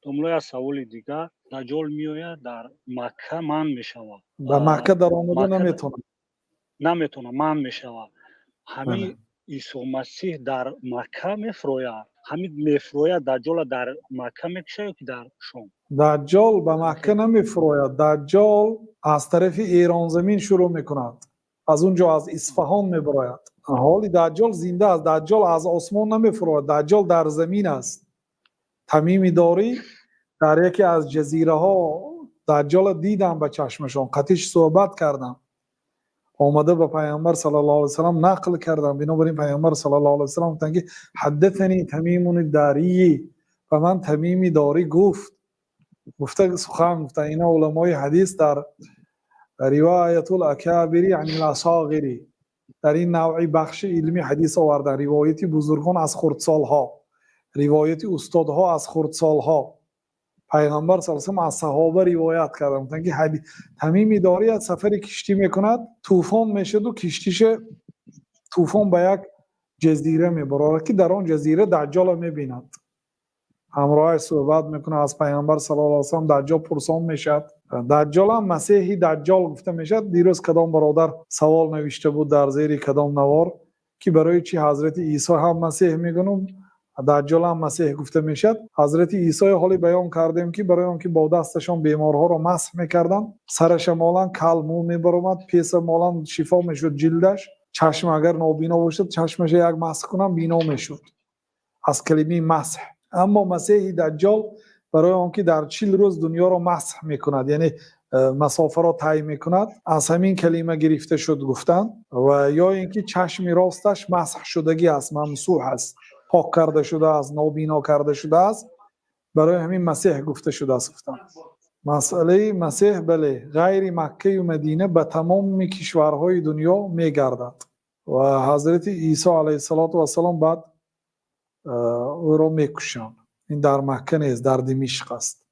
جمله از سوال دیگه دجال میآید در مکه من میشود. به مکه در آمده مکه نمیتونه. نمیتونه من میشود. بله. همین عیسی مسیح در مکه میفروید. همین میفروید دجال در مکه میکشه که در شام. دجال به مکه نمیفروید. دجال از طرف ایران زمین شروع میکند، از اونجا از اصفهان میبراید. حالی دجال زنده است. دجال از آسمان نمیفروید، دجال در زمین است. تمیم داری در یکی از جزیره ها دجال دیدم به چشمشون، قطعش صحبت کردم، آمده به پیامبر صلی الله علیه وسلم نقل کردم. بنابراین پیامبر صلی الله علیه وسلم گفتن که حدثنی تمیم الداری، و من تمیم داری گفته سخن گفته. اینا علمای حدیث در روایت الاکابری یعنی الاصاغری در این نوعی بخش علمی حدیث آوردن، روایتی بزرگان از خردسالها، روایتی استادها از خردسالها. پیغمبر صلی الله علیه و آله از صحابه روایت کردن گفتن که تمیم داری از سفر کشتی میکند، طوفان میشد و کشتیش طوفان به یک جزیره میبرد که در آن جزیره دجال میبیند. همراه صحبت میکنه از پیغمبر صلی الله علیه و سلم. دجال پرسان میشد. دجال هم مسیحی دجال گفته میشد. دیروز کدام برادر سوال نوشته بود در زیر کدام نوار که برای چی حضرت عیسی هم مسیح میگنم دجال هم مسیح گفته میشد. حضرت عیسی حالی بیان کردیم که برای آنکه با دستشان بیمارها را مسح میکردن، سرش مالان کل مو میبرمد، پیس مالان شفا میشد جلدش، چشم اگر نابینا باشد چشمش یک مسح کنم بینا میشد، از کلمه مسح. اما مسیح دجال برای آنکه در 40 روز دنیا را مسح میکند، یعنی مسافه را طی میکند، از همین کلمه گرفته شد گفتن. و یا اینکه چشم راستش مسح شدگی است، ممسوح است، پاک کرده شده است، نابینا کرده شده است، برای همین مسیح گفته شده است گفتن. مسئله مسیح بله غیر مکه و مدینه به تمام کشورهای دنیا میگردد و حضرت عیسی علیه السلام بعد او را میکشند. این در مکه نیست، در دمشق است.